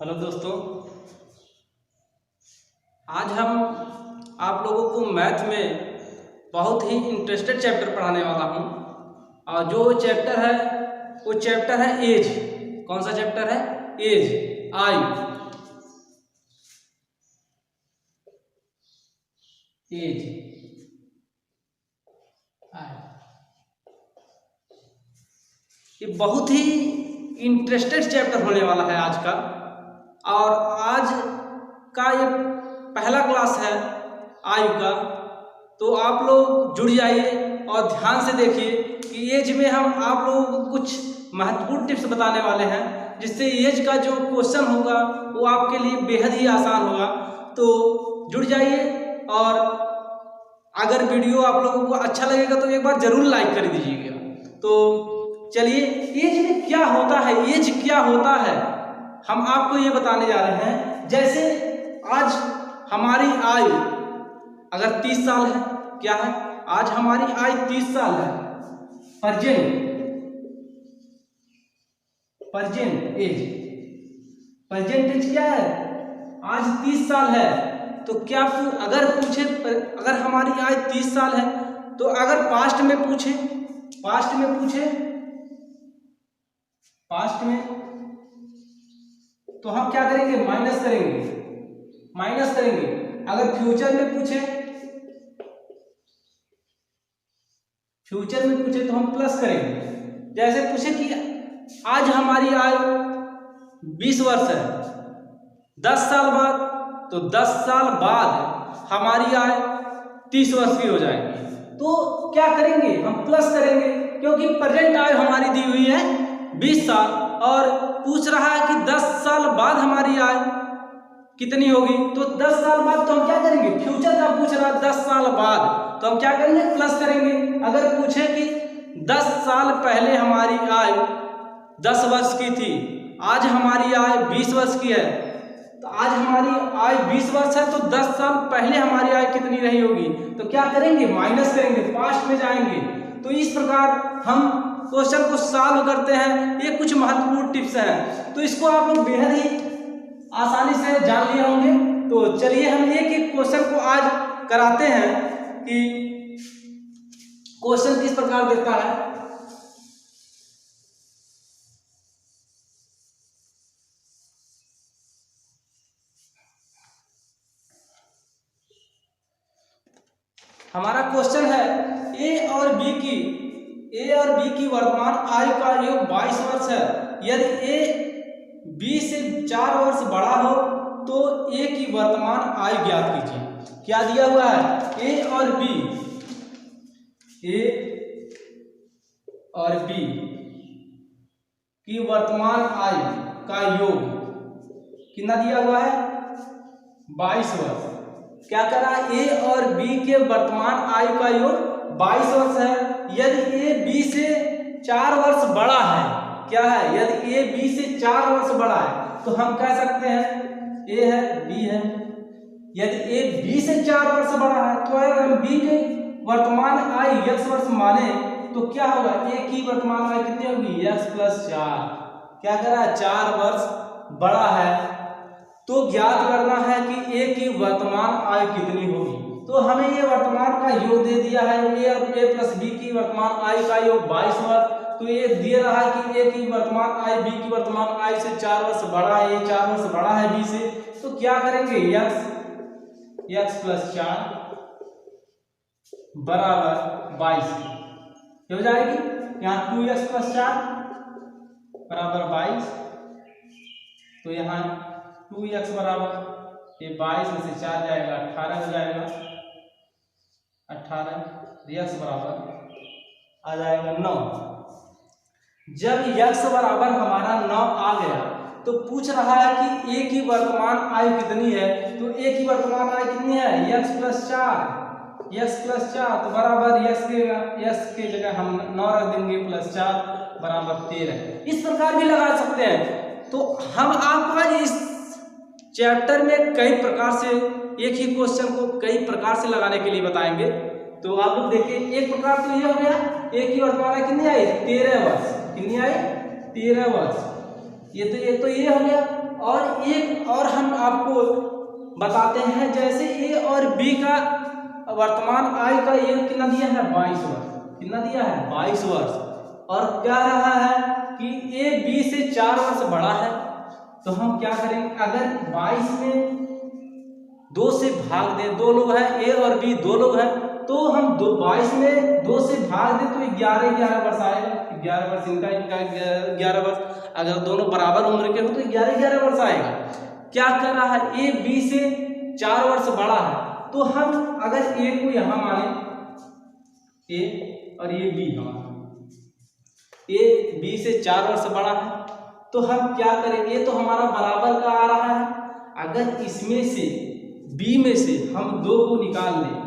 Hello दोस्तों, आज हम आप लोगों को मैथ में बहुत ही इंटरेस्टेड चैप्टर पढ़ाने वाला हूँ। और जो चैप्टर है वो चैप्टर है एज। कौन सा चैप्टर है? एज, आयु। एज, आयु, ये बहुत ही इंटरेस्टेड चैप्टर होने वाला है आज का। और आज का ये पहला क्लास है आयु का, तो आप लोग जुड़ जाइए और ध्यान से देखिए कि एज में हम आप लोगों को कुछ महत्वपूर्ण टिप्स बताने वाले हैं, जिससे एज का जो क्वेश्चन होगा वो आपके लिए बेहद ही आसान होगा। तो जुड़ जाइए, और अगर वीडियो आप लोगों को अच्छा लगेगा तो एक बार जरूर लाइक कर दीजिएगा। तो चलिए, एज में क्या होता है, एज क्या होता है, हम आपको ये बताने जा रहे हैं। जैसे आज हमारी आयु अगर 30 साल है, क्या है? आज हमारी आयु 30 साल है। प्रेजेंट एज क्या है? आज 30 साल है। तो क्या अगर पूछे, अगर हमारी आयु 30 साल है, तो अगर पास्ट में पूछे तो हम क्या करेंगे? माइनस करेंगे। अगर फ्यूचर में पूछे तो हम प्लस करेंगे। जैसे पूछे कि आज हमारी आयु 20 वर्ष है, 10 साल बाद, तो 10 साल बाद हमारी आयु 30 वर्ष की हो जाएगी। तो क्या करेंगे? हम प्लस करेंगे, क्योंकि प्रेजेंट आयु हमारी दी हुई है 20 साल, और पूछ रहा है कि 10 साल बाद हमारी आयु कितनी होगी। तो 10 साल बाद तो हम क्या करेंगे? फ्यूचर का पूछ रहा है 10 साल बाद, तो हम क्या करेंगे? प्लस करेंगे। अगर पूछे कि 10 साल पहले हमारी आयु 10 वर्ष की थी, आज हमारी आयु 20 वर्ष की है, तो आज हमारी आयु 20 वर्ष है, तो 10 साल पहले हमारी आयु कितनी रही होगी? तो क्या करेंगे? माइनस करेंगे, पास्ट में जाएंगे। तो इस प्रकार हम क्वेश्चन को सॉल्व करते हैं। ये कुछ महत्वपूर्ण टिप्स हैं, तो इसको आप लोग बेहद ही आसानी से जान लिए होंगे। तो चलिए हम एक एक क्वेश्चन को आज कराते हैं कि क्वेश्चन किस प्रकार देता है। हमारा क्वेश्चन है ए और बी की वर्तमान आयु का योग 22 वर्ष है। यदि ए बी से 4 वर्ष बड़ा हो तो ए की वर्तमान आयु ज्ञात कीजिए। क्या दिया हुआ है? ए और बी की वर्तमान आयु का योग कितना दिया हुआ है? 22 वर्ष। क्या करा? ए और बी के वर्तमान आयु का योग 22 वर्ष है। यदि ए बी से 4 वर्ष बड़ा है, क्या है? यदि ए बी से 4 वर्ष बड़ा है, तो हम कह सकते हैं ए है, बी है। यदि ए बी से 4 वर्ष बड़ा है, तो अगर हम बी के वर्तमान आयु x वर्ष माने तो क्या होगा? ए की वर्तमान आयु कितनी होगी? x + 4। क्या करा? 4 वर्ष बड़ा है, तो ज्ञात करना है कि ए की वर्तमान आयु कितनी होगी। तो हमें ये वर्तमान का योग दे दिया है, ए + बी की वर्तमान आयु का योग 22 वर्ष। तो ये दे रहा है कि ए की वर्तमान आयु बी की वर्तमान आयु से 4 वर्ष बड़ा है, ये 4 वर्ष बड़ा है बी से। तो क्या करेंगे? x + 4 बराबर 22 हो जाएगी। यहाँ 2x + 4 बराबर 22, तो यहाँ 2x बराबर ये 22 में से 4 जाएगा 18 हो जाएगा। 18 x बराबर आ जाएगा 9। जब x बराबर हमारा 9 आ गया, तो पूछ रहा है कि a की वर्तमान आयु कितनी है। तो a की वर्तमान आयु कितनी है? x + 4 तो बराबर x के जगह हम 9 रख देंगे, +4 बराबर 13। इस प्रकार भी लगा सकते हैं। तो हम आपको आज इस चैप्टर में कई प्रकार से एक ही क्वेश्चन को कई प्रकार से लगाने के लिए बताएंगे। तो आप लोग देखिए, एक प्रकार तो ये हो गया, ए की वर्तमान आयु कितनी आई? 13 वर्ष। कितनी आई? 13 वर्ष। ये तो ये हो गया। और एक और हम आपको बताते हैं, जैसे ए और बी का वर्तमान आयु का योग कितना दिया है 22 वर्ष, कितना दिया है 22 वर्ष, और क्या रहा है कि ए बी से 4 वर्ष बड़ा है, तो हम क्या करेंगे, अगर 22 में 2 से भाग दें, 2 लोग हैं ए और बी, 2 लोग हैं, तो हम 22 में 2 से भाग दें तो 11 वर्ष आएगा, 11 वर्ष इनका 11 वर्ष, अगर दोनों बराबर उम्र के हो तो 11 वर्ष आएगा। क्या कर रहा है, ए बी से 4 वर्ष बड़ा है, तो हम अगर ए को यहां माने, ए और ये बी हमारा, ए बी से 4 वर्ष बड़ा है, तो हम क्या करेंगे, ये तो हमारा बराबर का आ रहा है, अगर इसमें से बी में से हम 2 को निकाल लें,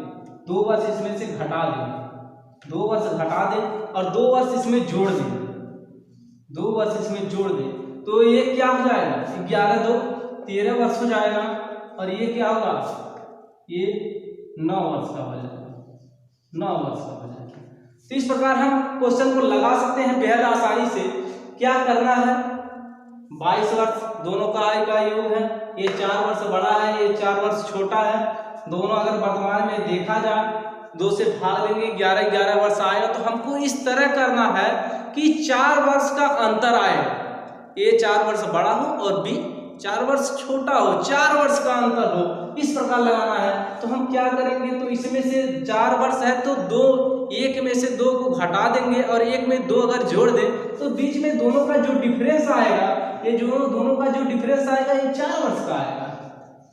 2 वर्ष इसमें से घटा दें, 2 वर्ष घटा दें और 2 वर्ष इसमें जोड़ दें, 2 वर्ष इसमें जोड़ दें, तो ये क्या हो जाएगा, 11 2 13 वर्ष हो जाएगा, और ये क्या होगा, ये 9 वर्ष का हो जाएगा, 9 वर्ष का हो जाएगा। तो इस प्रकार हम क्वेश्चन को लगा सकते हैं बेहद आसानी से। क्या करना है, 22 वर्ष दोनों का आयु का योग है, ये 4 वर्ष बड़ा है, ये 4 वर्ष छोटा है, दोनों अगर वर्तमान में देखा जाए 2 से भाग देंगे 11 वर्ष आएगा, तो हमको इस तरह करना है कि 4 वर्ष का अंतर आएगा, ये 4 वर्ष बड़ा हो और बी 4 वर्ष छोटा हो, 4 वर्ष का अंतर हो, इस प्रकार लगाना है। तो हम क्या करेंगे, तो इसमें से 4 वर्ष है तो 2, एक में से 2 को घटा देंगे और एक में 2 अगर जोड़ दें तो बीच में दोनों का जो डिफरेंस आएगा, ये जो दोनों का जो डिफरेंस आएगा ये 4 वर्ष का आएगा।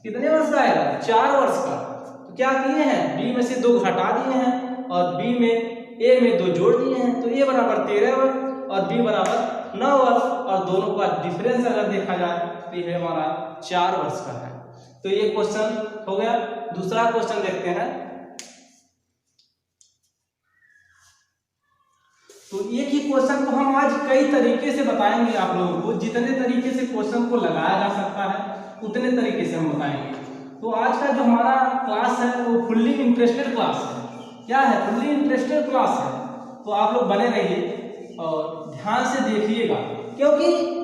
कितने वर्ष का आएगा, 4 वर्ष का। तो क्या किए हैं, बी में से 2 घटा दिए हैं और बी में ए में 2 जोड़ दिए हैं, तो ए बराबर 13 वर्ष और बी बराबर 9 वर्ष, और दोनों का डिफरेंस अगर देखा जाए तो ये हमारा 4 वर्ष का है। तो ये क्वेश्चन हो गया। दूसरा क्वेश्चन देखते हैं। तो एक ही क्वेश्चन को हम आज कई तरीके से बताएंगे आप लोगों को, जितने तरीके से क्वेश्चन को लगाया जा सकता है उतने तरीके से हम बताएंगे। तो आज का जो हमारा क्लास है वो फुल्ली इंटरेस्टेड क्लास है। क्या है, फुल्ली इंटरेस्टेड क्लास है। तो आप लोग बने रहिए और ध्यान से देखिएगा, क्योंकि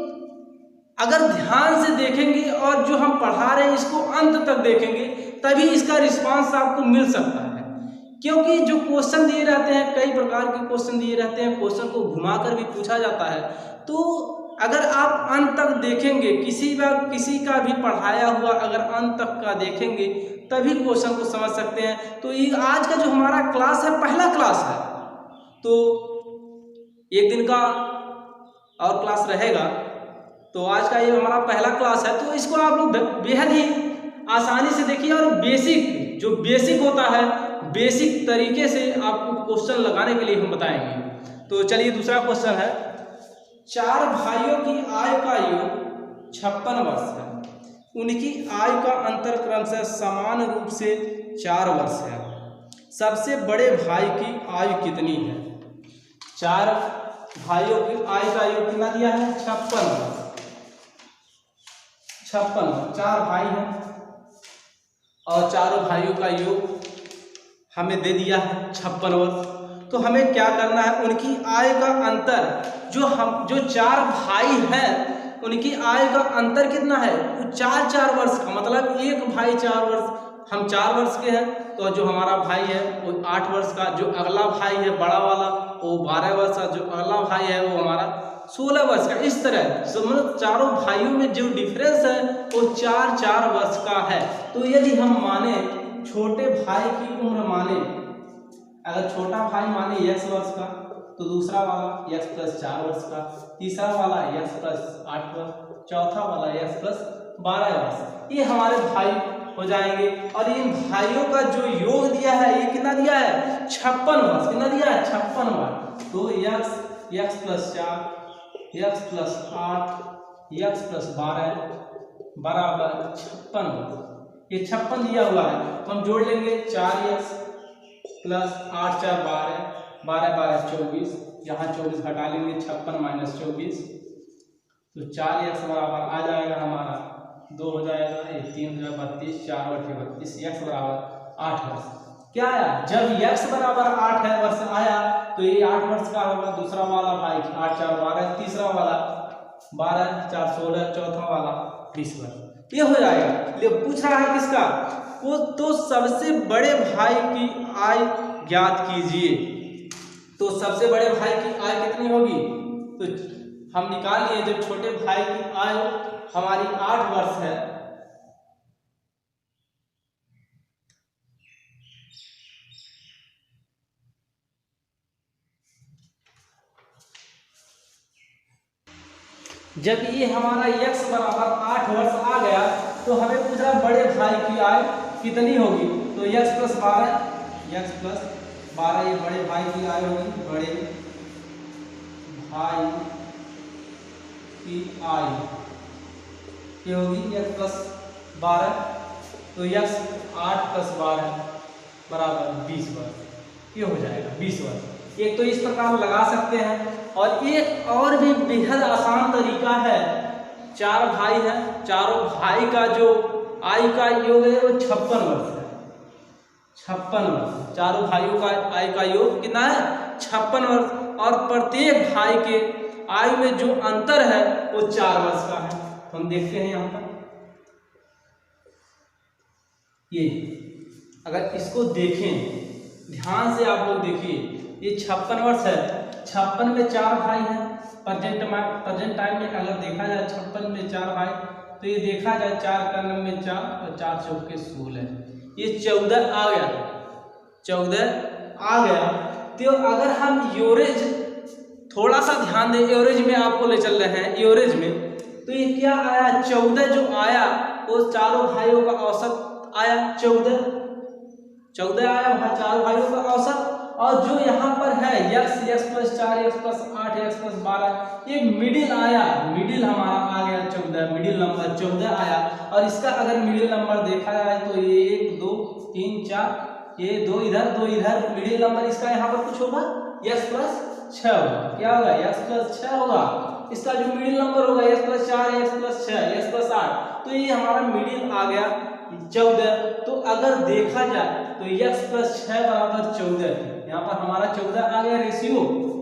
अगर ध्यान से देखेंगे और जो हम पढ़ा रहे हैं इसको अंत तक देखेंगे तभी इसका रिस्पांस आपको मिल सकता है। क्योंकि जो क्वेश्चन दिए रहते हैं, कई प्रकार के क्वेश्चन दिए रहते हैं, क्वेश्चन को घुमाकर भी पूछा जाता है। तो अगर आप अंत तक देखेंगे, किसी का भी पढ़ाया हुआ अगर अंत तक का देखेंगे तभी क्वेश्चन को समझ सकते हैं। तो ये आज का जो हमारा क्लास है पहला क्लास है, तो एक दिन का और क्लास रहेगा। तो आज का ये हमारा पहला क्लास है, तो इसको आप लोग बेहद ही आसानी से देखिए और बेसिक होता है, बेसिक तरीके से आपको क्वेश्चन लगाने के लिए हम बताएंगे। तो चलिए दूसरा क्वेश्चन है, 4 भाइयों की आयु का योग 56 वर्ष है, उनकी आयु का अंतर क्रमशः समान रूप से 4 वर्ष है, सबसे बड़े भाई की आयु कितनी है। 4 भाइयों की आयु का योग कितना दिया है, 56 वर्ष। 4 भाई हैं और चारों भाइयों का योग हमें दे दिया है 56 वर्ष। तो हमें क्या करना है, उनकी आयु का अंतर, जो 4 भाई हैं उनकी आयु का अंतर कितना है, वो 4 वर्ष का, मतलब एक भाई 4 वर्ष, हम 4 वर्ष के हैं, तो जो हमारा भाई है वो 8 वर्ष का, जो अगला भाई है बड़ा वाला वो 12 वर्ष का, जो अगला भाई है वो हमारा 16 वर्ष का। इस तरह मतलब चारों भाइयों में जो डिफरेंस है वो 4 वर्ष का है। तो यदि हम माने छोटे भाई की उम्र माने, अगर छोटा भाई माने x वर्ष का, तो दूसरा वाला x + 4 वर्ष का, तीसरा वाला x + 8 वर्ष, चौथा वाला x + 12 वर्ष, ये हमारे भाई हो जाएंगे। और इन भाइयों का जो योग दिया है ये कितना दिया है, 56 वर्ष। कितना दिया है, 56 वर्ष। तो x + 4 x + 8 x + 12 बराबर 56 वर्ष। ये 56 दिया हुआ है, तो हम जोड़ लेंगे 4x + 8 4 12 12 12 24, यहाँ 24 घटा लेंगे, 56 - 24, तो 4x बराबर आ जाएगा हमारा 2 हो जाएगा, ये 3 हो जाएगा 32, 4 × 8 32, x बराबर 8 वर्ष। क्या आया, जब x बराबर 8 वर्ष आया तो ये 8 वर्ष का होगा, दूसरा वाला भाई 8 4 12, तीसरा वाला 12 4 16, चौथा वाला 20 वर्ष, ये हो जाएगा। ये पूछ रहा है किसका, वो तो सबसे बड़े भाई की आय ज्ञात कीजिए। तो सबसे बड़े भाई की आय कितनी होगी, तो हम निकाल लिए, जब छोटे भाई की आय हमारी 8 वर्ष है, जब ये हमारा x बराबर 8 वर्ष आ गया तो हमें पूछ रहा बड़े भाई की आय कितनी होगी, तो x प्लस 12 ये बड़े भाई की आय होगी, बड़े भाई की आय ये होगी x प्लस 12, तो x 8 प्लस 12 बराबर 20 वर्ष, ये हो जाएगा 20 वर्ष। एक तो इस प्रकार लगा सकते हैं, और एक और भी बेहद आसान तरीका है। 4 भाई हैं, चारों भाई का जो आय का योग है वो 56 वर्ष है, 56 वर्ष, चारों भाइयों का आय का योग कितना है, 56 वर्ष, और प्रत्येक भाई के आय में जो अंतर है वो 4 वर्ष का है। तो हम देखते हैं यहाँ पर, ये अगर इसको देखें ध्यान से, आप लोग देखिए, ये 56 वर्ष है, 56 में 4 भाई हैं, प्रेजेंट टाइम में अगर देखा जाए 56 में 4 भाई, तो ये देखा जाए 4 का 9 में 4 और 4 चौके 16, ये 14 आ गया, 14 आ गया। तो अगर हम एवरेज थोड़ा सा ध्यान दें, एवरेज में आपको ले चल रहे हैं, एवरेज में तो ये क्या आया, 14 जो आया वो चारों भाइयों का औसत आया, 14 आया चारों भाइयों का औसत। और जो यहाँ पर है x plus 4, x plus 8, x plus 12, ये मिडिल आया, मिडिल हमारा आ गया 14, मिडिल नंबर 14 आया। और इसका अगर मिडिल नंबर देखा जाए तो ये 1 2 3 4, ये 2 इधर 2 इधर, मिडिल नंबर इसका यहाँ पर कुछ होगा x प्लस 6 होगा, क्या होगा, x प्लस 6 होगा। इसका जो मिडिल नंबर होगा x plus 4, x plus 6, x plus 8, तो ये हमारा मिडिल आ गया 14। तो अगर देखा जाए तो x प्लस 6 बराबर 14, यहाँ पर हमारा 14 आ गया रेशियो।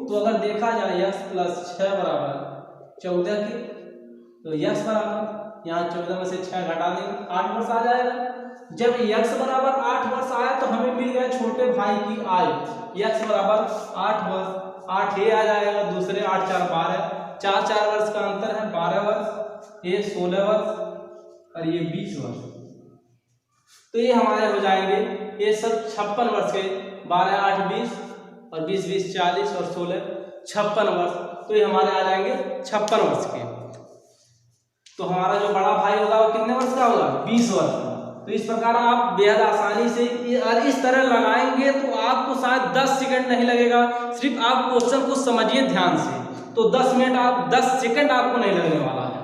तो अगर देखा जाए x प्लस 6 बराबर 14 की, तो x बराबर यहाँ 14 में से 6 घटा देंगे, 8 वर्ष आ जाएगा। जब x बराबर 8 वर्ष आया तो हमें मिल गया छोटे भाई की आय, x बराबर 8 वर्ष, 8 ये आ जाएगा, दूसरे 8 4 12, 4 वर्ष का अंतर है, 12 वर्ष, ये 16 वर्ष और ये 20 वर्ष। तो ये हमारे हो जाएंगे ये सब 56 वर्ष के, 12 8 20 और 20 20 40 और 16 56 वर्ष। तो ये हमारे आ जाएंगे 56 वर्ष के। तो हमारा जो बड़ा भाई होगा वो कितने वर्ष का होगा, 20 वर्ष का। तो इस प्रकार आप बेहद आसानी से इस तरह लगाएंगे तो आपको शायद 10 सेकंड नहीं लगेगा। सिर्फ आप क्वेश्चन को समझिए ध्यान से, तो 10 मिनट आप 10 सेकंड आपको नहीं लगने वाला है।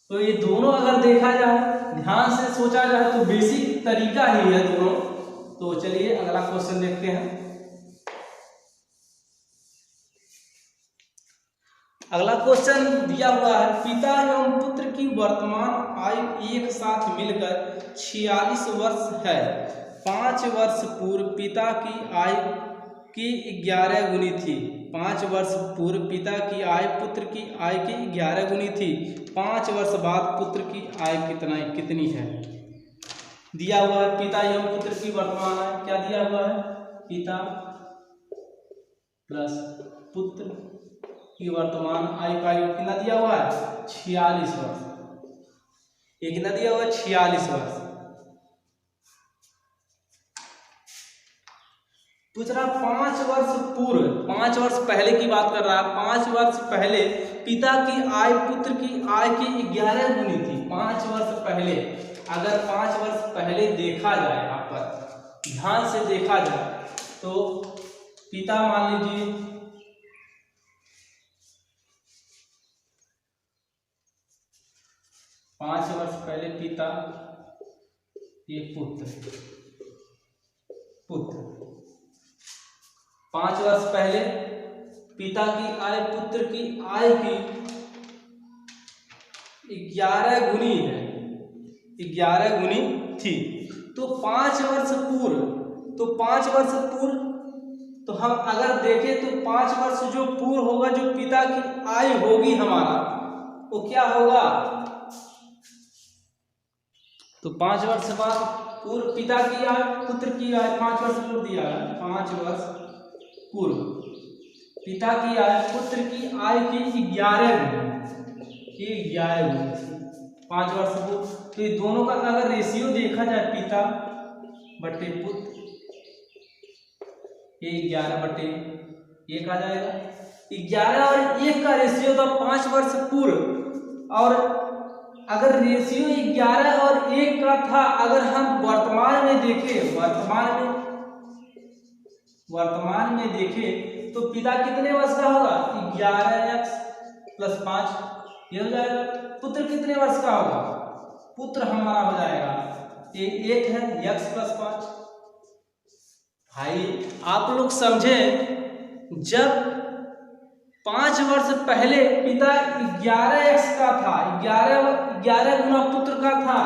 तो ये दोनों अगर देखा जाए, ध्यान से सोचा जाए तो बेसिक तरीका ही है दोनों। तो चलिए अगला क्वेश्चन देखते हैं। अगला क्वेश्चन दिया हुआ है, पिता एवं पुत्र की वर्तमान आयु एक साथ मिलकर 46 वर्ष है। 5 वर्ष पूर्व पिता की आयु की 11 गुनी थी। 5 वर्ष पूर्व पिता की आय पुत्र की आय की 11 गुनी थी। 5 वर्ष बाद पुत्र की आय कितनी है। दिया हुआ है पिता एवं पुत्र की वर्तमान आय, क्या दिया हुआ है, पिता प्लस पुत्र की वर्तमान आयु का योग कितना दिया हुआ है, 46 वर्ष। ये कितना दिया हुआ है, 46 वर्ष। पूछ रहा 5 वर्ष पूर्व, 5 वर्ष पहले की बात कर रहा है। 5 वर्ष पहले पिता की आय पुत्र की आय की 11 गुनी थी। 5 वर्ष पहले, अगर 5 वर्ष पहले देखा जाए, यहाँ पर ध्यान से देखा जाए तो पिता मान लीजिए 5 वर्ष पहले पिता, ये पुत्र 5 वर्ष पहले पिता की आय पुत्र की आय की 11 गुनी है, 11 गुनी थी। तो 5 वर्ष पूर्व, तो हम अगर देखें तो 5 वर्ष जो पूर्व होगा, जो पिता की आय होगी हमारा, वो क्या होगा, तो 5 वर्ष बाद पूर्व पिता की आयु पुत्र की आयु 5 वर्ष पूर्व दिया है, 5 वर्ष पूर्व पिता की आयु पुत्र की आयु की 11 गुनी 5 वर्ष पूर्व। तो ये दोनों का अगर रेशियो देखा जाए पिता बटे पुत्र, ये 11/1 आ जाएगा। 11 और 1 का रेशियो था 5 वर्ष पूर्व, और अगर रेशियो 11 और 1 का था, अगर हम वर्तमान में देखें तो पिता कितने वर्ष का होगा, 11x + 5 ये हो जाएगा। पुत्र कितने वर्ष का होगा, पुत्र हमारा हो जाएगा, ये 1 है x + 5। भाई आप लोग समझे, जब 5 वर्ष पहले पिता 11x का था, 11 गुना पुत्र का था,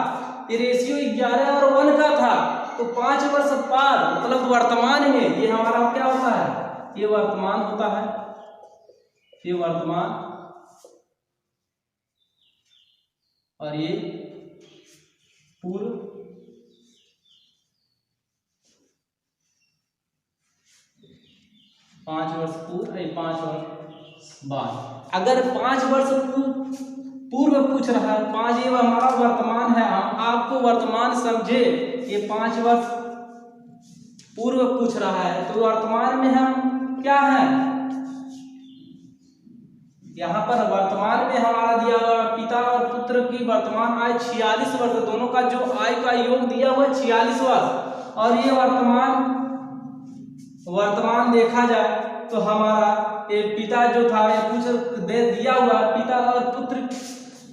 ये रेशियो 11 और 1 का था, तो 5 वर्ष बाद मतलब वर्तमान में ये हमारा क्या होता है, ये वर्तमान होता है, ये वर्तमान, और ये पूर्व। 5 वर्ष पूर्व, 5 वर्ष बाद। अगर 5 वर्ष पूर्व पूछ रहा है, 5 ये हमारा वर्तमान है, हम आपको वर्तमान समझे, ये 5 वर्ष पूर्व पूछ रहा है, तो वर्तमान में हम क्या है, यहाँ पर वर्तमान में हमारा दिया हुआ पिता और पुत्र की वर्तमान आयु 46 वर्ष, दोनों का जो आयु का योग दिया हुआ है 46 वर्ष, और ये वर्तमान देखा जाए तो हमारा ये पिता जो था, ये कुछ दे दिया हुआ पिता और पुत्र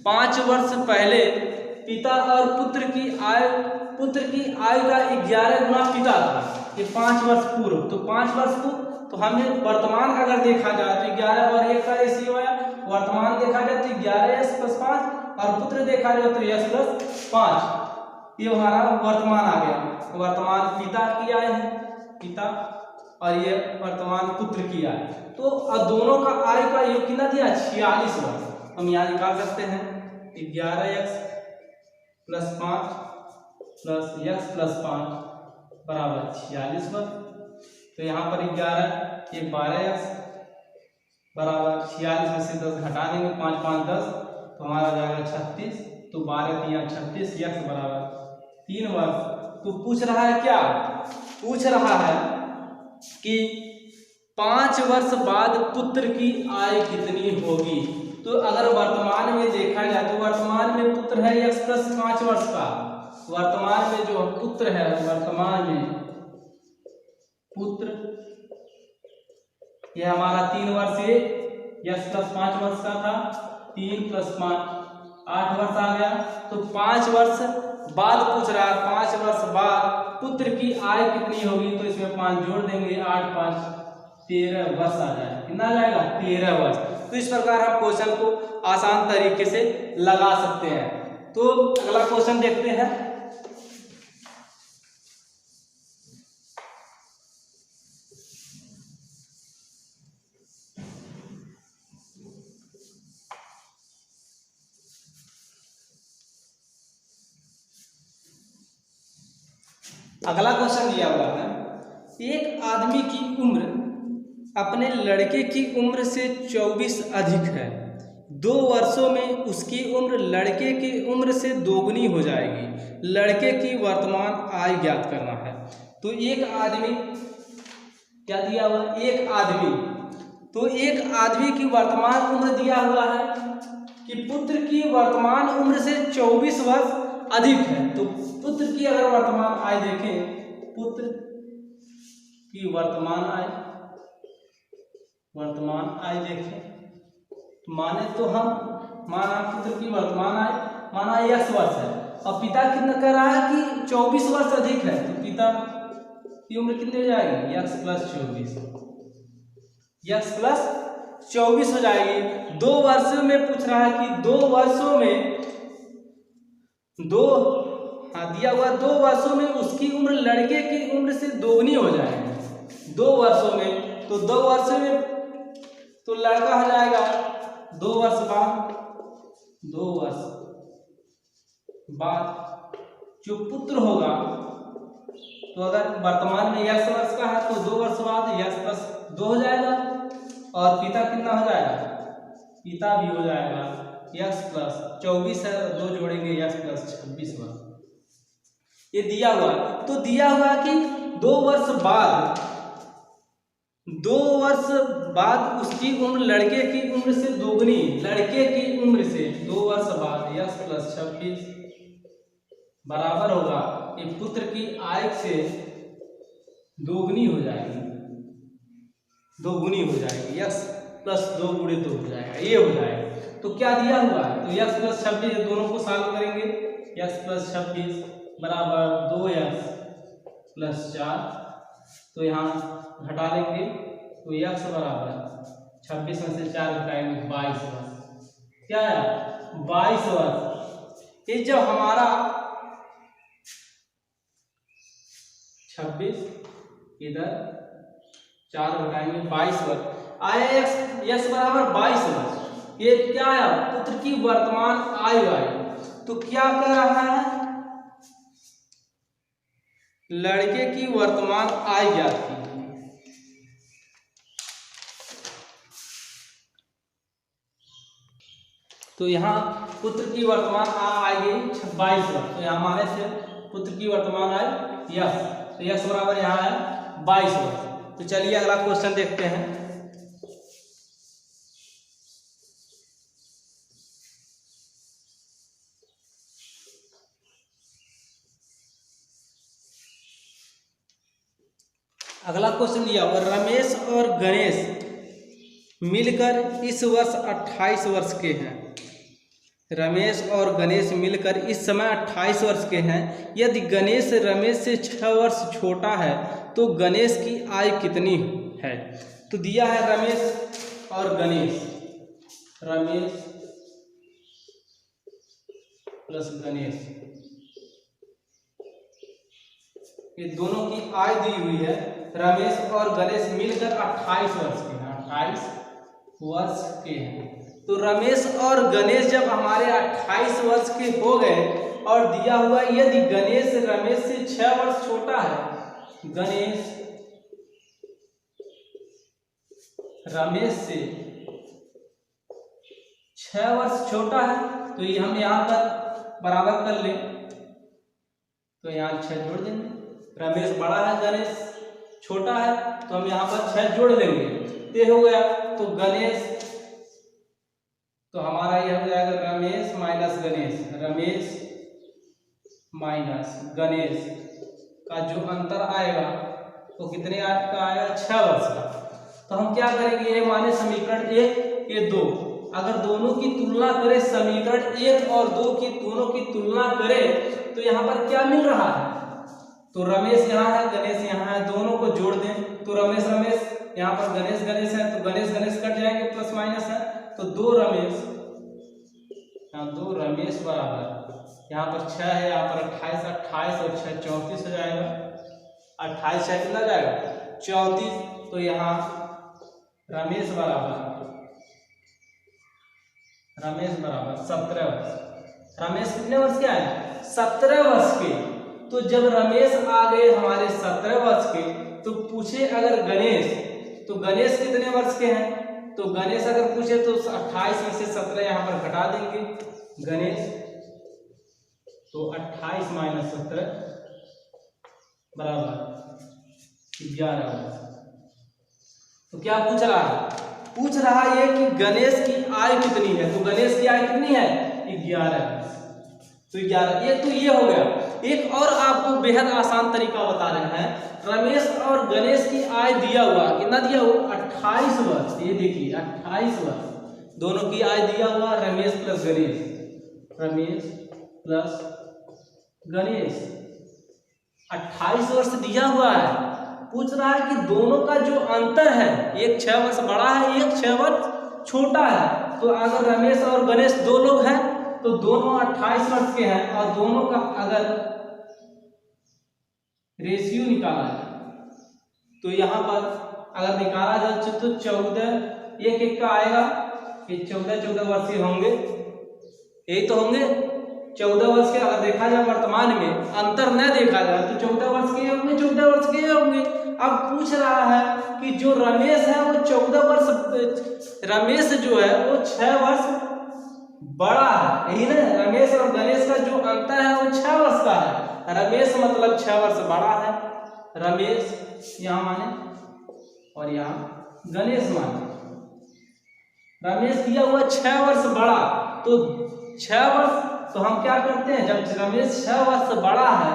5 वर्ष पहले पिता और पुत्र की आयु का 11 गुना पिता था, ये 5 वर्ष पूर्व। तो 5 वर्ष पूर्व, तो हमें वर्तमान अगर देखा जाए तो 11 और 1 का रेशियो है, वर्तमान देखा जाए तो 11x + 5, और पुत्र देखा जाए तो s + 5, ये हमारा वर्तमान आ गया। वर्तमान पिता की आयु है, पिता, और ये वर्तमान पुत्र की आयु, तो दोनों का आयु का योग कितना दिया, 46 वर्ष। हम यहाँ निकाल सकते हैं 11x + 5 + x + 5 बराबर 46 वर्ष। तो यहाँ पर 11, ये 12x बराबर 46 में से 10 घटा देंगे, 5 × 5 = 10, तो हमारा आ जाएगा 36, तो 12 × 3 = 36, x बराबर 3 वर्ष। तो पूछ रहा है क्या, पूछ रहा है कि 5 वर्ष बाद पुत्र की आयु कितनी होगी। तो अगर वर्तमान में देखा जाए तो वर्तमान में पुत्र है x + 5 वर्ष का, वर्तमान में जो पुत्र है, वर्तमान में पुत्र ये हमारा 3 वर्ष से x + 5 वर्ष का था, 3 + 5 8 वर्ष आ गया। तो 5 वर्ष बाद पूछ रहा है, 5 वर्ष बाद पुत्र की आयु कितनी होगी, तो इसमें 5 जोड़ देंगे, 8 × 5 = 13 वर्ष आ जाएगा। कितना आ जाएगा, 13 वर्ष। तो इस प्रकार हम क्वेश्चन को आसान तरीके से लगा सकते हैं। तो अगला क्वेश्चन देखते हैं। अगला क्वेश्चन दिया हुआ है, एक आदमी की उम्र अपने लड़के की उम्र से 24 अधिक है, 2 वर्षों में उसकी उम्र लड़के की उम्र से दोगुनी हो जाएगी, लड़के की वर्तमान आयु ज्ञात करना है। तो एक आदमी क्या दिया हुआ, एक आदमी, तो एक आदमी की वर्तमान उम्र दिया हुआ है कि पुत्र की वर्तमान उम्र से 24 वर्ष अधिक है। तो पुत्र की अगर वर्तमान आयु देखें, पुत्र की वर्तमान आयु देखें, माने तो हम माना पुत्र की वर्तमान आयु माना 1 वर्ष है, और पिता कितना कह रहा है कि 24 वर्ष अधिक है, तो पिता की उम्र कितनी हो जाएगी, x + 24, x + 24 हो जाएगी। 2 वर्षों में पूछ रहा है कि 2 वर्षों में दिया हुआ 2 वर्षों में उसकी उम्र लड़के की उम्र से दोगुनी हो जाएगी। 2 वर्षों में, तो 2 वर्षों में तो लड़का हो जाएगा 2 वर्ष बाद, 2 वर्ष बाद जो पुत्र होगा, तो अगर वर्तमान में यश वर्ष का है तो 2 वर्ष बाद यश प्लस 2 हो जाएगा, और पिता कितना हो जाएगा, पिता भी हो जाएगा यश प्लस 24 है, 2 जोड़ेंगे यश प्लस 26 वर्ष। ये दिया हुआ, तो दिया हुआ कि 2 वर्ष बाद उसकी उम्र लड़के की उम्र से दोगुनी, लड़के की उम्र से 2 वर्ष बाद यश प्लस 26 बराबर होगा, ये पुत्र की आयु से दोगुनी हो जाएगी, दोगुनी हो जाएगी, यश प्लस 2 गुणे 2 हो जाएगा, ये हो जाएगा। तो क्या दिया हुआ है, तो यश प्लस 26 दोनों को सॉल्व करेंगे, यश प्लस 26 बराबर 2 प्लस 4, तो यहाँ घटा लेंगे, तो यश बराबर 26 में से 4 घटाएंगे 22 वर्ष, क्या है 22 वर्ष। ये जब हमारा 26 इधर 4 घटाएंगे 22 वर्ष आया, यश बराबर 22 वर्ष। ये क्या आया, पुत्र की वर्तमान आयु आई, तो क्या कह रहा है, लड़के की वर्तमान आयु ज्ञात कीजिए। तो यहाँ पुत्र की वर्तमान आयु गई 22 वर्ष, तो यहाँ हमारे से पुत्र की वर्तमान आयु यश, तो यश बराबर यहाँ है 22 वर्ष। तो चलिए अगला क्वेश्चन देखते हैं। अगला क्वेश्चन दिया हुआ, रमेश और गणेश मिलकर इस वर्ष 28 वर्ष के हैं। रमेश और गणेश मिलकर इस समय 28 वर्ष के हैं। यदि गणेश रमेश से 6 वर्ष छोटा है तो गणेश की आयु कितनी है। तो दिया है रमेश और गणेश, रमेश प्लस गणेश, ये दोनों की आयु दी हुई है। रमेश और गणेश मिलकर 28 वर्ष के हैं, 28 वर्ष के हैं। तो रमेश और गणेश जब हमारे 28 वर्ष के हो गए और दिया हुआ यदि गणेश रमेश से 6 वर्ष छोटा है, गणेश रमेश से 6 वर्ष छोटा है, तो ये हम यहाँ पर बराबर कर लें, तो यहाँ 6 जोड़ देंगे। रमेश बड़ा है, गणेश छोटा है, तो हम यहाँ पर 6 जोड़ लेंगे, ये हो गया। तो गणेश, तो हमारा यह हो जाएगा रमेश माइनस गणेश, रमेश माइनस गणेश का जो अंतर आएगा तो कितने का आएगा, 6 वर्ष का। तो हम क्या करेंगे, ये माने समीकरण 1 ये 2, अगर दोनों की तुलना करें, समीकरण 1 और 2 की दोनों की तुलना करें तो यहाँ पर क्या मिल रहा है, तो रमेश यहाँ है, गणेश यहाँ है, दोनों को जोड़ दें तो रमेश रमेश, यहाँ पर गणेश गणेश है तो गणेश गणेश कट जाएंगे, प्लस माइनस है, तो 2 रमेश, यहाँ 2 रमेश बराबर, यहाँ पर 6 है, यहाँ पर 28, 28 और 6 34 हो जाएगा, 28 6 कितना जाएगा 34, तो यहाँ रमेश बराबर 17 वर्ष। रमेश कितने वर्ष के आए, 17 वर्ष के। तो जब रमेश आ गए हमारे 17 वर्ष के, तो पूछे अगर गणेश, तो गणेश कितने वर्ष के हैं, तो गणेश अगर पूछे तो 28 में से 17 यहाँ पर घटा देंगे गणेश, तो 28 माइनस 17 बराबर 11 वर्ष। तो क्या पूछ रहा है, पूछ रहा है कि गणेश की आयु कितनी है, तो गणेश की आयु कितनी है 11 वर्ष। तो 11, एक तो ये हो गया। एक और आपको बेहद आसान तरीका बता रहे हैं, रमेश और गणेश की आयु दिया हुआ, कितना दिया हुआ 28 वर्ष, ये देखिए 28 वर्ष, दोनों की आयु दिया हुआ, रमेश प्लस गणेश, रमेश प्लस गणेश 28 वर्ष दिया हुआ है। पूछ रहा है कि दोनों का जो अंतर है, एक 6 वर्ष बड़ा है, एक 6 वर्ष छोटा है। तो अगर रमेश और गणेश 2 लोग हैं तो दोनों 28 वर्ष के हैं, और दोनों का अगर रेशियो निकाला जाए तो यहाँ पर अगर निकाला जाए तो 14 एक का आएगा, फिर 14 वर्षीय होंगे, यही तो होंगे 14 वर्ष के। अगर देखा जाए वर्तमान में अंतर न देखा जाए तो 14 वर्ष के होंगे, 14 वर्ष के होंगे। अब पूछ रहा है कि जो रमेश है वो 14 वर्ष, रमेश जो है वो 6 वर्ष बड़ा है, यही ना। रमेश और गणेश का जो अंतर है वो 6 वर्ष का है। रमेश मतलब 6 वर्ष बड़ा है, रमेश यहाँ माने और यहाँ गणेश माने। रमेश दिया हुआ 6 वर्ष बड़ा, तो 6 वर्ष, तो हम क्या करते हैं, जब रमेश 6 वर्ष बड़ा है,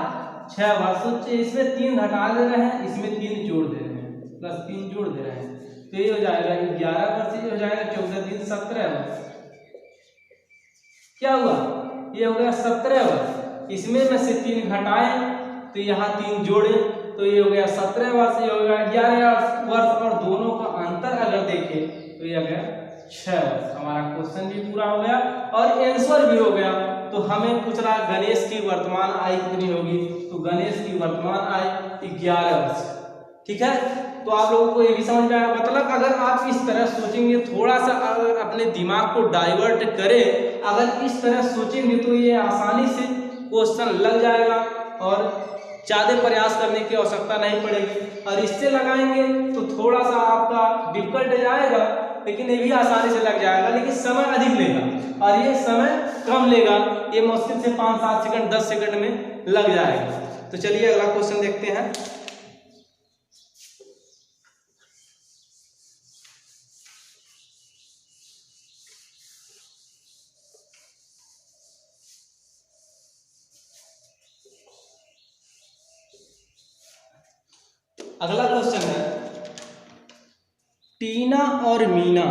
6 वर्ष, तो इसमें 3 घटा दे रहे हैं, इसमें 3 जोड़ दे रहे हैं, प्लस 3 जोड़ दे रहे हैं, तो ये हो जाएगा 11 वर्ष, ये हो जाएगा 14 दिन 17 वर्ष। क्या हुआ, ये हो गया 17 वर्ष। इसमें में से 3 घटाएं तो यहाँ 3 जोड़े तो ये हो गया 17 वर्ष, ये हो गया 11 वर्ष, और दोनों का अंतर अगर देखें तो ये हो गया 6 वर्ष। हमारा क्वेश्चन भी पूरा हो गया और आंसर भी हो गया। तो हमें पूछ रहा गणेश की वर्तमान आयु कितनी होगी, तो गणेश की वर्तमान आयु 11 वर्ष। ठीक है, तो आप लोगों को ये भी समझ में आया। मतलब अगर आप इस तरह सोचेंगे, थोड़ा सा अगर अपने दिमाग को डाइवर्ट करें, अगर इस तरह सोचेंगे तो ये आसानी से क्वेश्चन लग जाएगा और ज़्यादा प्रयास करने की आवश्यकता नहीं पड़ेगी। और इससे लगाएंगे तो थोड़ा सा आपका डिफिकल्ट जाएगा, लेकिन ये भी आसानी से लग जाएगा, लेकिन समय अधिक लेगा और ये समय कम लेगा। ये मुश्किल से 5-7 सेकंड 10 सेकंड में लग जाएगा। तो चलिए अगला क्वेश्चन देखते हैं। अगला क्वेश्चन है, टीना और मीना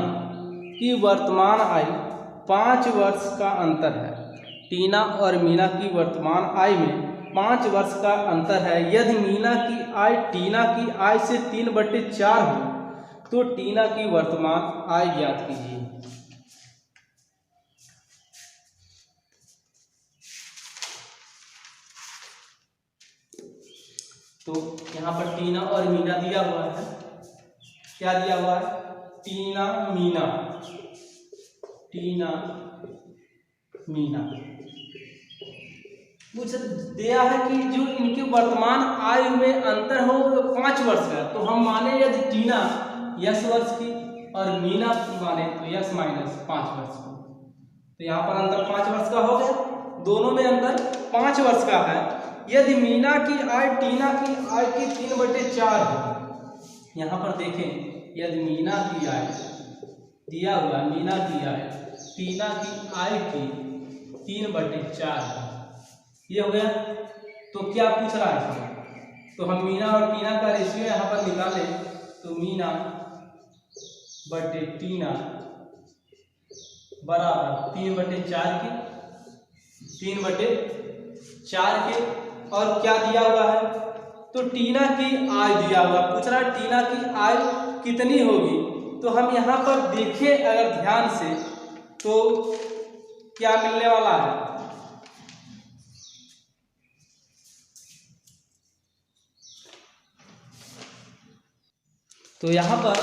की वर्तमान आयु 5 वर्ष का अंतर है। टीना और मीना की वर्तमान आयु में 5 वर्ष का अंतर है। यदि मीना की आयु टीना की आयु से 3/4 हो तो टीना की वर्तमान आयु ज्ञात कीजिए। तो यहाँ पर टीना और मीना दिया हुआ है। क्या दिया हुआ है, टीना मीना, टीना मीना। पूछ दिया है कि जो इनके वर्तमान आयु में अंतर हो 5 वर्ष का। तो हम माने यदि टीना यस वर्ष की और मीना माने तो यस माइनस 5 वर्ष की, तो यहाँ पर अंतर 5 वर्ष का हो गया, दोनों में अंतर 5 वर्ष का है। यदि मीना की आयु टीना की आयु की 3/4 हो, यहाँ पर देखें, यदि मीना की आयु दिया हुआ, मीना की आयु टीना की आयु की 3/4 है, ये हो गया। तो क्या पूछ रहा है, तो हम मीना और टीना का रेशियो यहाँ पर निकालें तो मीना बटे टीना बराबर 3/4 की, 3/4 के। और क्या दिया हुआ है, तो टीना की आयु दिया हुआ, पूछ रहा है टीना की आयु कितनी होगी। तो हम यहाँ पर देखें अगर ध्यान से तो क्या मिलने वाला है, तो यहाँ पर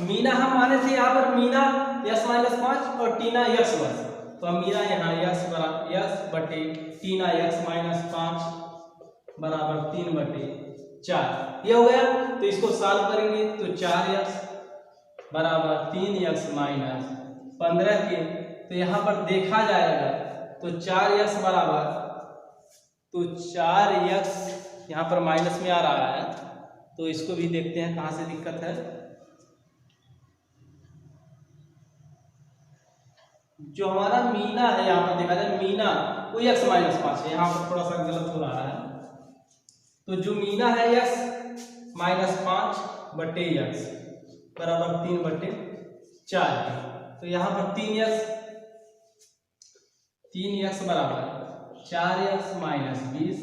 मीना हम माने थे, यहाँ पर मीना यस माइनस 5 और टीना यस वर्ष। तो हम मीना यहाँ यस बराबर यस बटे टीना यस माइनस 5 बराबर 3/4, ये हो गया। तो इसको सॉल्व करेंगे तो 4x बराबर 3x माइनस 15 के। तो यहाँ पर देखा जाएगा तो 4x बराबर, तो 4x यहाँ पर माइनस में आ रहा है, तो इसको भी देखते हैं कहाँ से दिक्कत है। जो हमारा मीना है, यहाँ पर देखा जाए मीना वो x माइनस 5 है, यहाँ पर थोड़ा सा गलत हो रहा है। तो जो मीना है x माइनस 5 बटे x बराबर 3/4 के। तो यहाँ पर 3x बराबर 4x माइनस 20,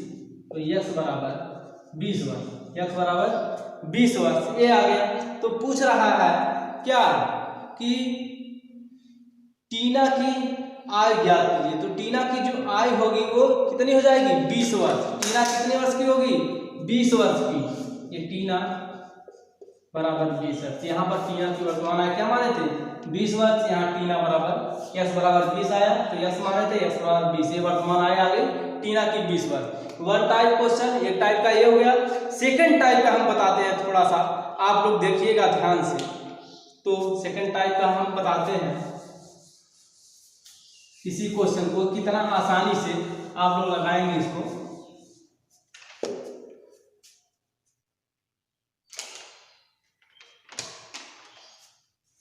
तो x बराबर 20 वर्ष, x बराबर 20 वर्ष, ये आ गया। तो पूछ रहा है क्या कि टीना की आयु ज्ञात कीजिए। तो टीना की जो आयु होगी वो कितनी हो जाएगी, 20 वर्ष। टीना कितने वर्ष की होगी, 20 वर्ष की। ये टीना बराबर 20 वर्ष। यहाँ पर टीना की वर्तमान आय क्या माने थे 20 वर्ष, यहाँ टीना बराबर यस बराबर 20 आया तो यस माने थे यस बराबर 20, ये वर्तमान आय आ गई टीना की 20 वर्ष। वन टाइप क्वेश्चन, एक टाइप का ये हो गया। सेकंड टाइप का हम बताते हैं, थोड़ा सा आप लोग देखिएगा ध्यान से। तो सेकंड टाइप का हम बताते हैं इसी क्वेश्चन को कितना आसानी से आप लोग लगाएंगे इसको।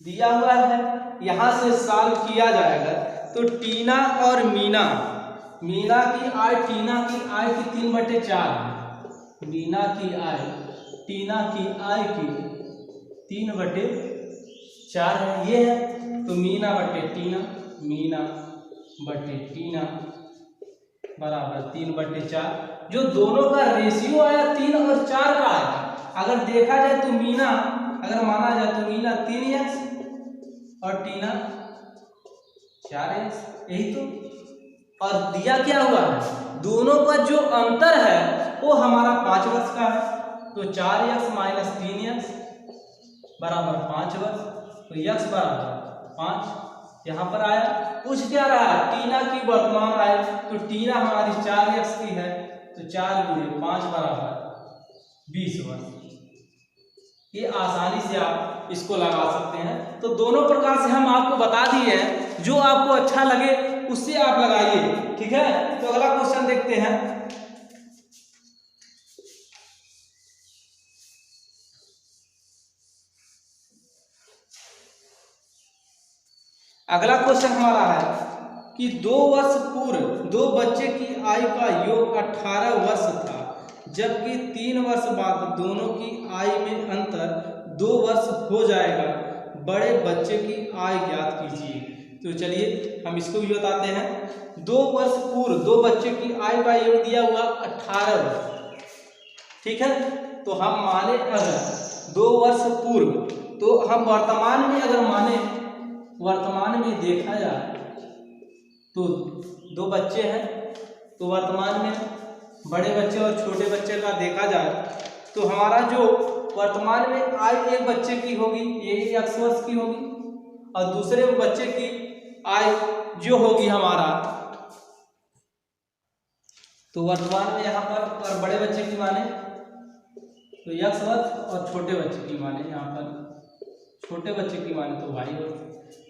दिया हुआ है, यहां से सॉल्व किया जाएगा। तो टीना और मीना, मीना की आय टीना की आय की 3/4 है। मीना की आय टीना की आय की 3/4 है, ये है। तो मीना बटे टीना, मीना बटे टीना बराबर 3/4। जो दोनों का रेशियो आया 3 और 4 का आया। अगर देखा जाए तो मीना, अगर माना जाए तो मीना 3x और टीना 4x, यही तो। और दिया क्या हुआ है, दोनों का जो अंतर है वो हमारा 5 वर्ष का है। तो 4x माइनस 3x बराबर 5 वर्ष। तो x बराबर 5 यहाँ पर आया। पूछ क्या रहा है, टीना की वर्तमान आय। तो टीना हमारी 4x की है, तो 4 × 5 बराबर 20 वर्ष। ये आसानी से आप इसको लगा सकते हैं। तो दोनों प्रकार से हम आपको बता दिए हैं, जो आपको अच्छा लगे उससे आप लगाइए, ठीक है। तो अगला क्वेश्चन देखते हैं। अगला क्वेश्चन हमारा है कि 2 वर्ष पूर्व 2 बच्चे की आयु का योग 18 वर्ष था, जबकि 3 वर्ष बाद दोनों की आयु में अंतर 2 वर्ष हो जाएगा। बड़े बच्चे की आय ज्ञात कीजिए। तो चलिए हम इसको भी बताते हैं। 2 वर्ष पूर्व 2 बच्चे की आयु का योग दिया हुआ 18 वर्ष, ठीक है। तो हम माने अगर 2 वर्ष पूर्व, तो हम वर्तमान में अगर माने, वर्तमान में देखा जाए तो 2 बच्चे हैं। तो वर्तमान में बड़े बच्चे और छोटे बच्चे का देखा जाए तो हमारा जो वर्तमान में आय एक बच्चे की होगी, ये x वर्ष की होगी, और दूसरे बच्चे की आय जो होगी हमारा, तो वर्तमान में यहाँ पर और बड़े बच्चे की माने तो x वर्ष और छोटे बच्चे की माने, यहाँ पर छोटे बच्चे की माने तो y वर्ष।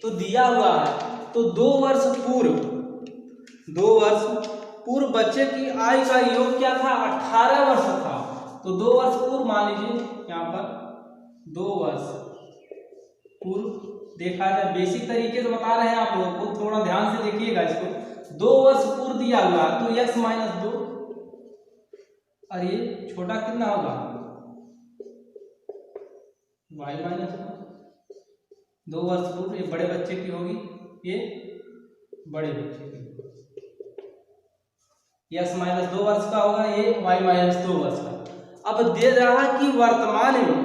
तो दिया हुआ है, तो 2 वर्ष पूर्व बच्चे की आय का योग क्या था 18 वर्ष था। तो 2 वर्ष पूर्व मान लीजिए, यहाँ पर 2 वर्ष पूर्व देखा जाए, बेसिक तरीके से बता रहे हैं आप लोगों को, थोड़ा ध्यान से देखिएगा इसको। 2 वर्ष पूर्व दिया हुआ तो x - 2, और ये छोटा कितना होगा y - 1। 2 वर्ष पूर्व ये बड़े बच्चे की होगी, ये बड़े बच्चे की, x - 2 वर्ष का होगा, ये y - 2 वर्ष का। अब दे रहा है कि वर्तमान में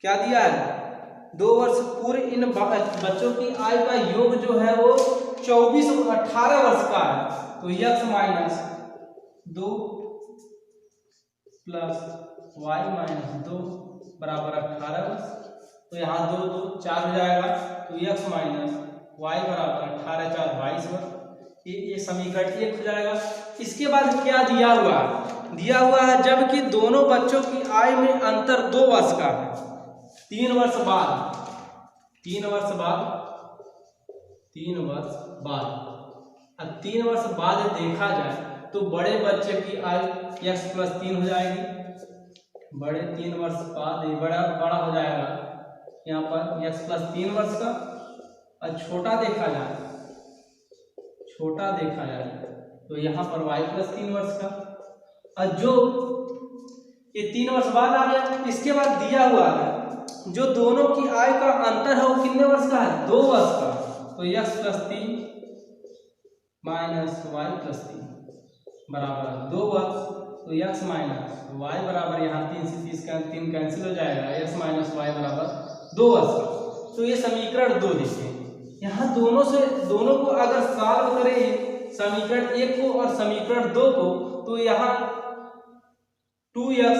क्या दिया है, 2 वर्ष पूर्व इन बच्चों की आय का योग जो है वो 18 वर्ष का है। तो x - 2 प्लस y - 2 बराबर 18 वर्ष। तो यहाँ 2 2 4 हो जाएगा। तो x - y बराबर 18 4 22 वर्ष। ये समीकरण 1 हो जाएगा। इसके बाद क्या दिया हुआ है, जबकि दोनों बच्चों की आय में अंतर 2 वर्ष का है। 3 वर्ष बाद अब 3 वर्ष बाद देखा जाए तो बड़े बच्चे की आय x + 3 हो जाएगी। बड़े 3 वर्ष बाद ये बड़ा हो जाएगा, यहाँ पर x + 3 वर्ष का। और छोटा देखा जाए तो यहाँ पर y + 3 वर्ष का। और जो ये 3 वर्ष बाद आ गया। इसके बाद दिया हुआ है जो दोनों की आय का अंतर है वो कितने वर्ष का है, 2 वर्ष का। तो x + 3 माइनस y + 3 बराबर 2 वर्ष। तो x - y बराबर यहाँ 3 से 3 कैंसिल हो जाएगा, x - y बराबर 2 वर्ष का। तो ये समीकरण 2 देखें। यहाँ दोनों को अगर सॉल्व करें, समीकरण 1 को और समीकरण 2 को, तो यहाँ 2x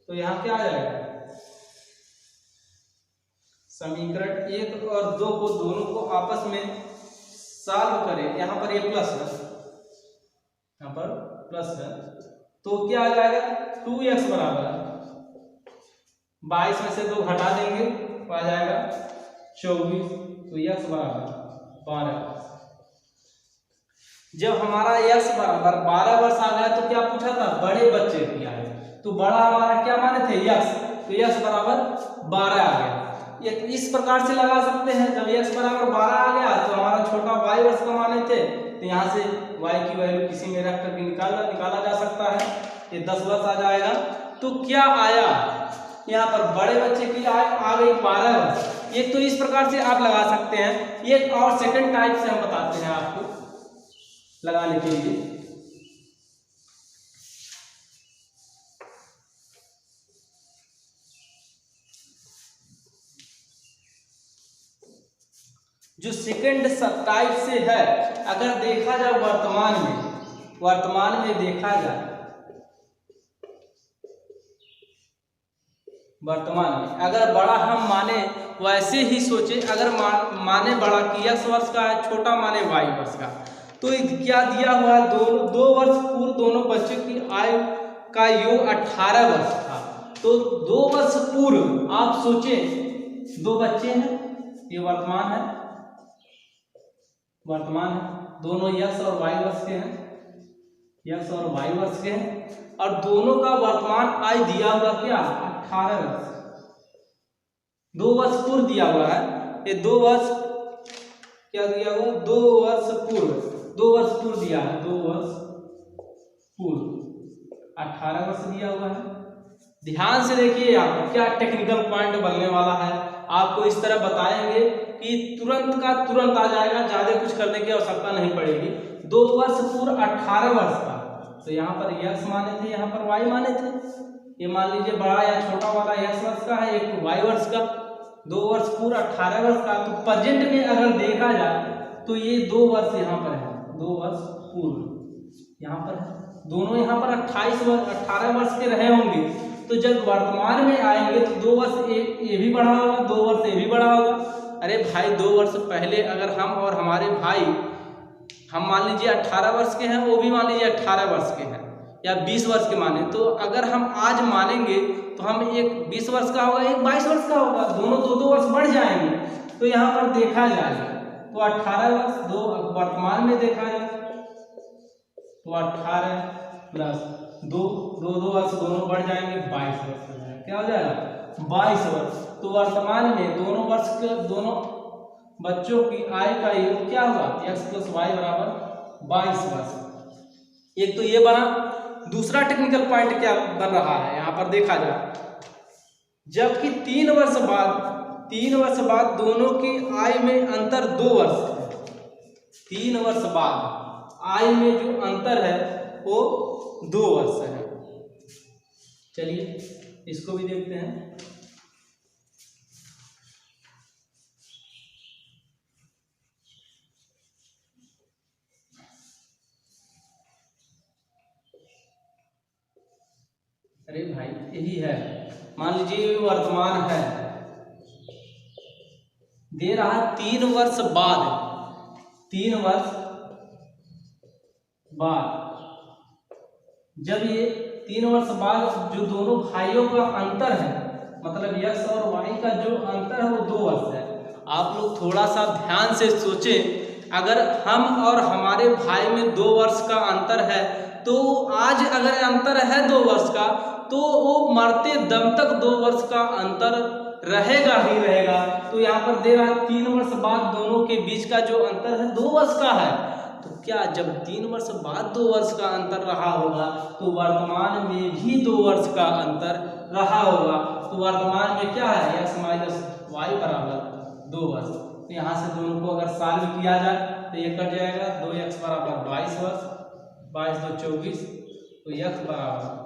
तो यहाँ क्या आ जाएगा, समीकरण 1 और 2 को दोनों को आपस में सॉल्व करें। यहाँ पर ये प्लस है, यहाँ पर प्लस है, तो क्या आ जाएगा 2x बराबर 22 में से 2 घटा देंगे तो आ जाएगा 24, तो x बराबर 12। जब हमारा x बराबर 12 वर्ष आ गया तो क्या पूछा था, बड़े बच्चे की आयु, तो बड़ा हमारा क्या माने थे x, तो x बराबर 12 आ गया। ये इस प्रकार से लगा सकते हैं, जब x बराबर 12 आ गया तो हमारा छोटा y वर्ष का माने थे, तो यहाँ से y की वैल्यू किसी में रख करके निकाला जा सकता है, ये 10 वर्ष आ जाएगा। तो क्या आया, यहाँ पर बड़े बच्चे की आयु आ गई 12 वर्ष। एक तो इस प्रकार से आप लगा सकते हैं, एक और सेकंड टाइप से हम बताते हैं आपको लगाने के लिए। जो सेकंड टाइप से है, अगर देखा जाए वर्तमान में देखा जाए, वर्तमान में अगर बड़ा हम माने वैसे ही सोचे, अगर माने बड़ा कि x वर्ष का है, छोटा माने y वर्ष का, तो क्या दिया हुआ है, 2 वर्ष पूर्व दोनों बच्चों की आयु का योग 18 वर्ष था। तो 2 वर्ष पूर्व आप सोचे 2 बच्चे हैं, ये वर्तमान है, दोनों x और y वर्ष के हैं, x और y वर्ष के हैं, और दोनों का वर्तमान आयु दिया हुआ क्या 18 वर्ष, 2 वर्ष पूर्व दिया हुआ है, ये 2 वर्ष क्या दिया हुआ, 2 वर्ष पूर्व दिया है, 2 वर्ष पूर्व 18 वर्ष दिया हुआ है। ध्यान से देखिए यहाँ क्या टेक्निकल पॉइंट बनने वाला है, आपको इस तरह बताएंगे कि तुरंत का तुरंत आ जाएगा, ज्यादा कुछ करने की आवश्यकता नहीं पड़ेगी। 2 वर्ष पूर्व 18 वर्ष का, तो यहाँ पर x माने थे, यहाँ पर y माने थे, ये मान लीजिए बड़ा या छोटा वाला x वर्ष का है, एक y वर्ष का, 2 वर्ष पूर्व 18 वर्ष का। तो प्रेजेंट में अगर देखा जाए तो ये 2 वर्ष यहाँ पर है, 2 वर्ष पूर्व यहाँ पर है, दोनों यहाँ पर 18 वर्ष के रहे होंगे। तो जब वर्तमान में आएंगे तो 2 वर्ष ये भी बढ़ा होगा, 2 वर्ष ये भी बढ़ा होगा। अरे भाई 2 वर्ष पहले अगर हम और हमारे भाई, हम मान लीजिए 18 वर्ष के हैं, वो भी मान लीजिए 18 वर्ष के हैं या 20 वर्ष के माने, तो अगर हम आज मानेंगे तो हम एक 20 वर्ष का होगा, एक 22 वर्ष का होगा, दोनों 2-2 वर्ष बढ़ जाएंगे। तो यहाँ पर देखा जाए तो 18 वर्ष 2 वर्तमान में देखा जाए तो 18 प्लस 2 वर्ष दोनों बढ़ जाएंगे, 22 वर्ष हो जाएगा। क्या हो जाएगा 22 वर्ष। तो वर्तमान में दोनों बच्चों की आयु का योग क्या हुआ, x + y बराबर 22 वर्ष। एक तो ये बना। दूसरा टेक्निकल पॉइंट क्या बन रहा है, यहाँ पर देखा जाए, जबकि 3 वर्ष बाद दोनों की आयु में अंतर 2 वर्ष है। 3 वर्ष बाद आयु में जो अंतर है वो 2 वर्ष है। चलिए इसको भी देखते हैं। अरे भाई यही है, मान लीजिए वर्तमान है, दे रहा 3 वर्ष बाद, 3 वर्ष बाद, जब ये 3 वर्ष बाद जो दोनों भाइयों का अंतर है, मतलब x और y का जो अंतर है वो 2 वर्ष है। आप लोग थोड़ा सा ध्यान से सोचें, अगर हम और हमारे भाई में 2 वर्ष का अंतर है, तो आज अगर अंतर है 2 वर्ष का, तो वो मरते दम तक 2 वर्ष का अंतर रहेगा ही रहेगा। तो यहाँ पर दे रहा 3 वर्ष बाद दोनों के बीच का जो अंतर है 2 वर्ष का है। तो क्या जब 3 वर्ष बाद 2 वर्ष का अंतर रहा होगा, तो वर्तमान में भी 2 वर्ष का अंतर रहा होगा। तो वर्तमान में क्या है, x - y बराबर 2 वर्ष। तो यहाँ से दोनों को अगर सॉल्व किया जाए तो ये कट जाएगा, 2x बराबर 22 वर्ष, 22 × 2 = 24, तो x बराबर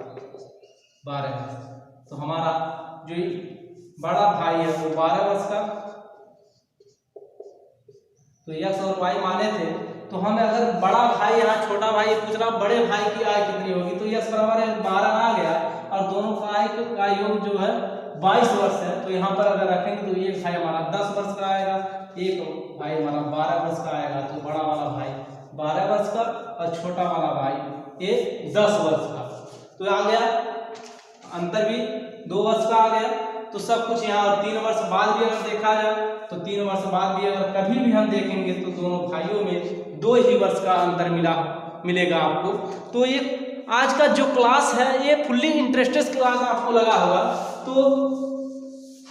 12 वर्ष। तो हमारा जो बड़ा भाई है वो 12 वर्ष का, तो x और y माने थे। तो हमें अगर बड़ा भाई, यहाँ छोटा भाई पूछ रहा बड़े भाई की आयु कितनी होगी, तो x बराबर 12 आ गया, और और दोनों का आय का योग जो है 22 वर्ष है। तो यहाँ पर अगर रखेंगे तो एक भाई हमारा 10 वर्ष का आएगा, एक भाई हमारा 12 वर्ष का आएगा। तो बड़ा वाला भाई 12 वर्ष का और छोटा वाला भाई ये 10 वर्ष का। तो आ गया अंतर भी 2 वर्ष का आ गया। तो सब कुछ यहाँ, और 3 वर्ष बाद भी अगर देखा जाए तो 3 वर्ष बाद भी अगर कभी भी हम देखेंगे तो दोनों भाइयों में 2 ही वर्ष का अंतर मिलेगा आपको। तो ये आज का जो क्लास है ये फुल्ली इंटरेस्टेड क्लास आपको लगा होगा। तो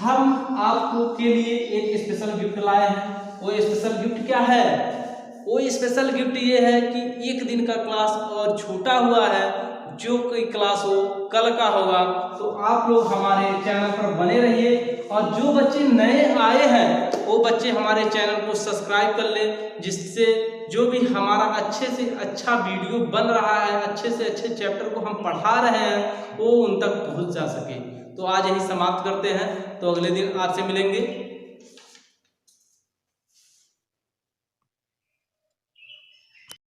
हम आपको के लिए एक स्पेशल गिफ्ट लाए हैं। वो स्पेशल गिफ्ट क्या है? वो स्पेशल गिफ्ट ये है कि 1 दिन का क्लास और छूटा हुआ है, जो कोई क्लास हो कल का होगा। तो आप लोग हमारे चैनल पर बने रहिए, और जो बच्चे नए आए हैं वो बच्चे हमारे चैनल को सब्सक्राइब कर लें, जिससे जो भी हमारा अच्छे से अच्छा वीडियो बन रहा है, अच्छे से अच्छे चैप्टर को हम पढ़ा रहे हैं, वो उन तक पहुंच जा सके। तो आज यही समाप्त करते हैं, तो अगले दिन आपसे मिलेंगे।